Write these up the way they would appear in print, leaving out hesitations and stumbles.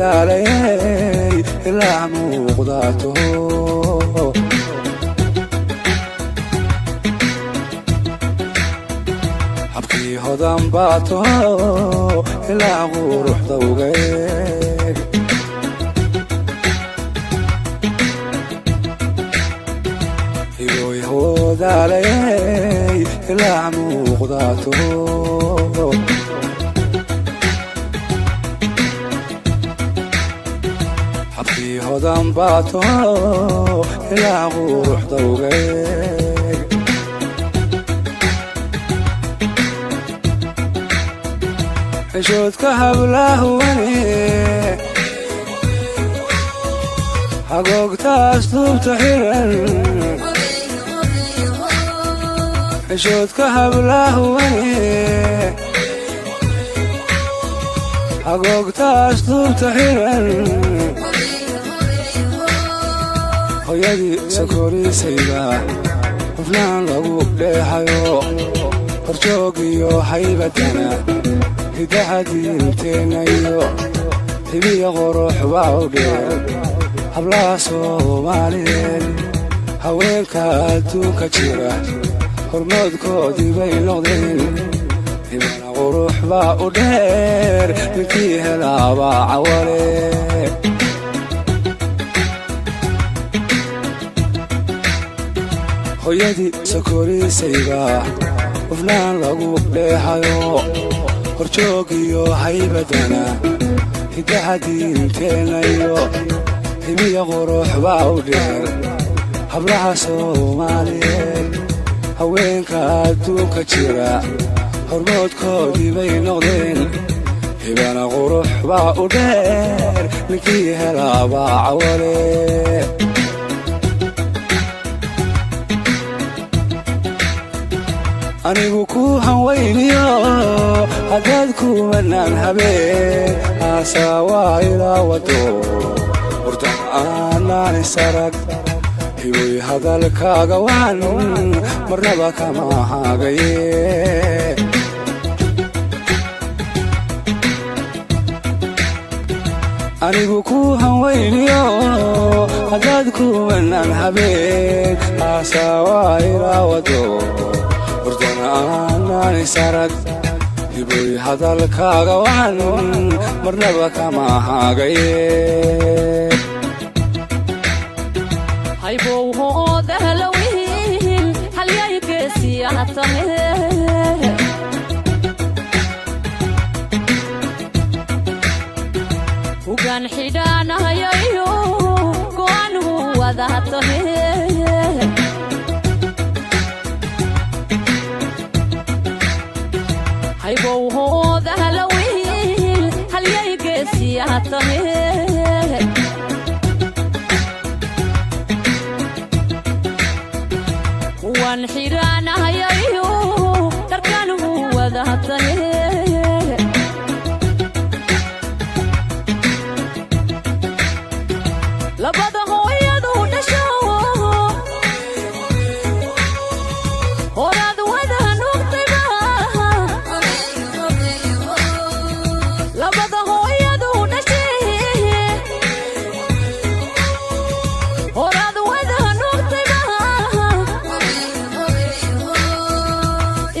ودالي إلا موقضاته حبكي هدام باتو إلا غروح ذوقك ودالي إلا موقضاته حبكي هدام باتو إلا غروح ذوقك حشوتك هبله وني حقوق تاسلوب تحيرن حشوتك هبله وني حقوق تاسلوب تحيرن هيدي سكوري سيدا وفلان لغو ليحيو هرجوغيو حيبتنا هدا دينتينيو هبي غروح باودين hablaha Soomaaliyeed haweenka adduunka jira hormoodkoodii bay noqdeen hibana qurux baa u dheer ninkii helaaba cawale hooyadii sokorisayga qofnaan lagu dheehayo horjoogiyo haybadana hidaha diinteenayo هبي غروح باودين hablaha Soomaaliyeed haweenka adduunka jira hormoodkoodii bay noqdeen hibana qurux baa u dheer ninkii helaaba cawale anigu ku hanweyniyo hadaad kumanaan habeen aasawaa ilaa wado أنا سرق هوي هذا الكاغوان مرنبا كما هاغي أنيقو كوها وينيو هدادكو منان حبيب أساوا إلى ودو وردنا أنا سرق هوي هذا الكاغوان مرنبا كما هاغي هايبو هو دهلوين هل يكسي عطمه وكان حدانا يايو كون هو ذاته هايبو هو دهلوين هل يكسي عطمه وان حيرانا يايو تركانه وذهبتني لبضه يدو نشو وراد وذا نقطبا لبضه يدو نشي وراد وذا نقطبا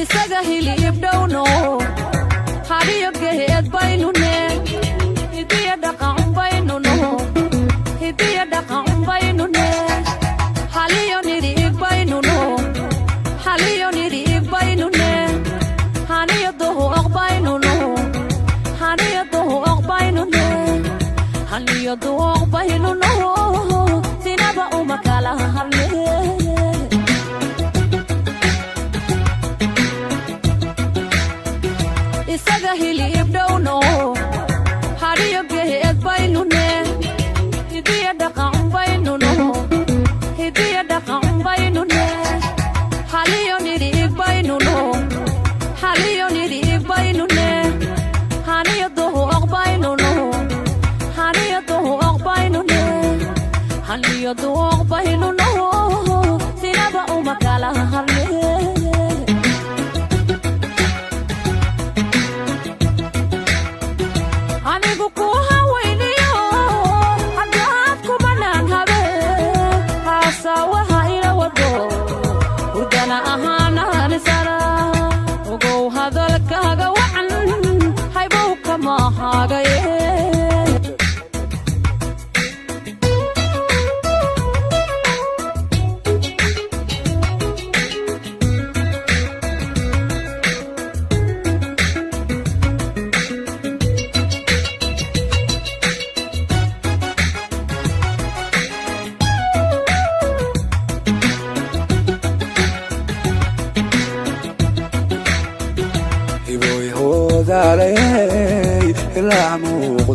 isaga hilib dhowno hadiyo geed baynu ne hidiya dhaqan baynu no hidiya dhaqan baynu ne haliyo niri baynu no haliyo niri baynu ne haniyo doh baynu no haniyo doh baynu ne haniyo doh baynu no sinaba umakala halne isaga hilib dhowno hadiyo geed baynu ne hidiya dhaqan baynu no hidiya dhaqan baynu ne haliyo niri baynu no haliyo niri baynu ne haniyo doh baynu no haniyo doh baynu ne haniyo doh baynu no sinaba umakala halne anigu ku haweyniyo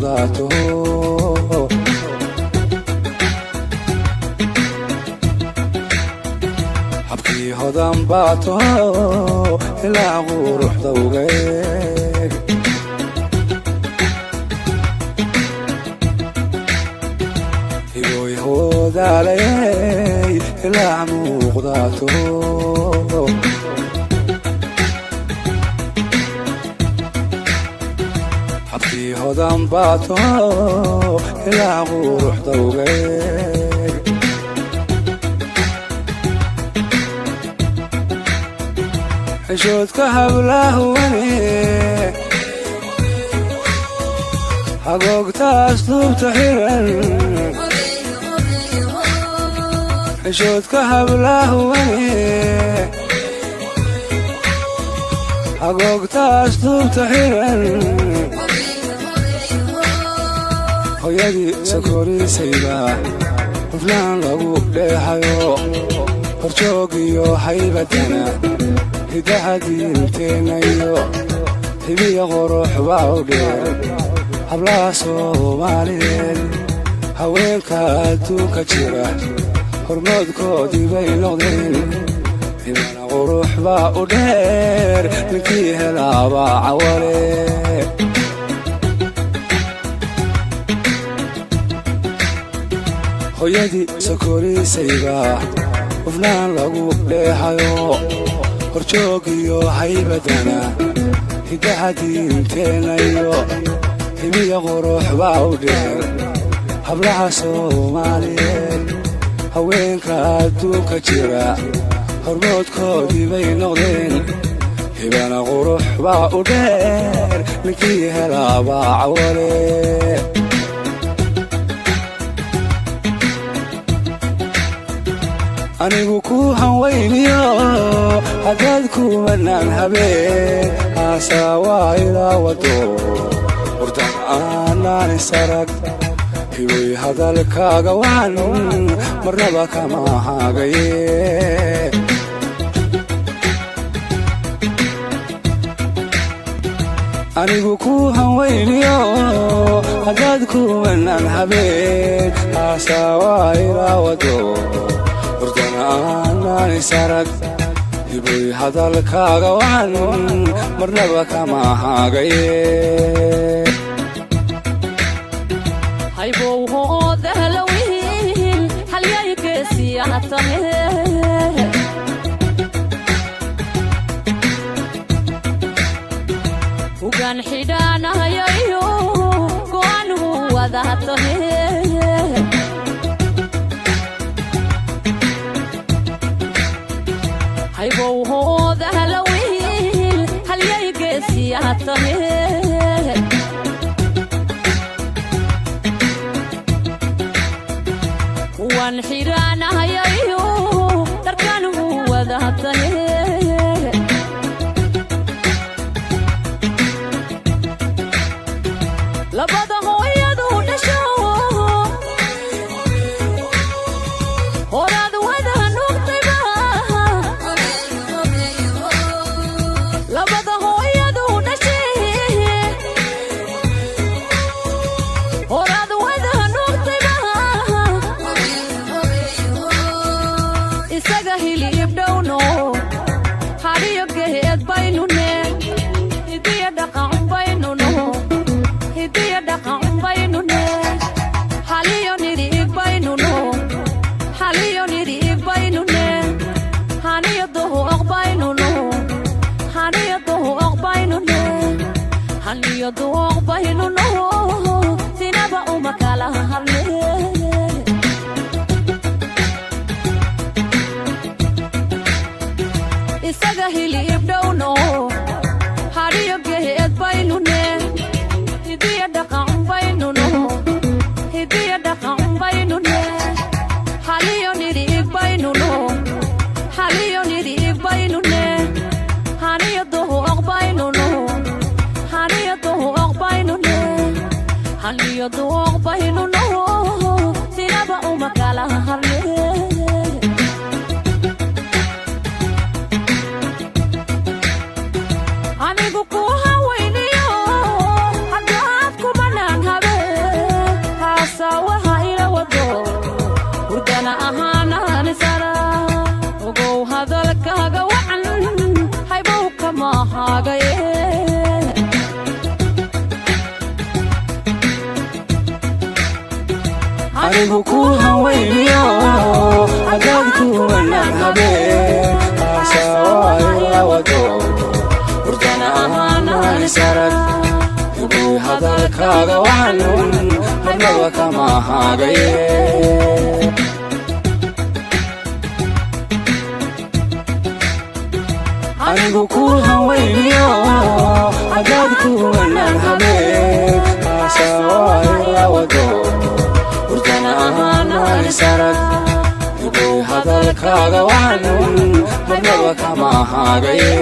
muuqdaato habkii hodan baato ilaa quruxda ugeeg hibooy hoodaalayay ilaa muuqdaato habkii hodan baato ilaa quruxda ugeeg xishoodka hablaahwane hagoogtaas duubta xiran xishoodka hablaahwane hagoogtaas duubta xiran hooyadii sokorisayba huflaan lagu dheehayo horjoog iyo haybadana hidaha diinteenna iyo hibiya qurux baa u dheer hablaha soomaaliyeed haweenka adduunka jira hormoodkoodii bay noqdeen hibana qurux baa u dheer ninkii helaabaa cawale hooyadii sokorisayba huflaan lagu dheehayo horjoog iyo haybadana hidaha diinteenna iyo hibiya qurux baa u dheer hablaha soomaaliyeed haweenka adduunka jira hormoodkoodii bay noqdeen hibana qurux baa u dheer ninkii helaabaa cawale anigu ku hanwayniyo haddaad kumanaan habeen haasaawaa ilaa wado hurdan aanaan isarag hiboy hadalkaaga waan marnaba kama haagaye anigu ku hanwayniyo haddaad kumanaan habeen haasaawaa ilaa wado hurdan aanaan isarag hiboy hadalkaaga waan marnaba kama haagaye haybow hoodahalawiin halyaygeesiyahatane ugan xidhaanahayayo go'aanhu wadahatane haybow hoodahalawiin halyaygeesiyahatane wan xidhaanahayayo dharkaanhu wadahatane labada hooyadu dhasho horaad wada nuugtayba labada hooyadu dhashe horaad wada nuugtayba isaga hilib dhowno hadhiyo geed baynune hidiya dhaqan baynunu hidiya dhaqan baynune haliyo nidhiig baynunu haliyo nidhiig baynune haniyo duhuuq baynunu haniyo duhuuq baynune haniyo duhuuq baynunu sinaba uma kala harne isaga hilib dhowno hadhiyo geed baynune hidiya dhaqan baynunu hidiya dhaqan baynune haliyo nidhiig baynunu haliyo nidhiig baynune haniyo duhuuq baynunu haniyo duhuuq baynune ahaanaan isara ogow hadalkaaga wacan haybow kama haagaye anigu ku hawayniyo hadaad ku wanaan habeen aasawaayo wado hurdana ahaanaan isarag ogow hadalkaaga wacan haybaba kama haagaye anigu ku hawayniyo hadaad ku wanaan habeen aasawaayo wado hurdana ahaanaan isarag ogow hadalkaaga wacan haybaba kama haagaye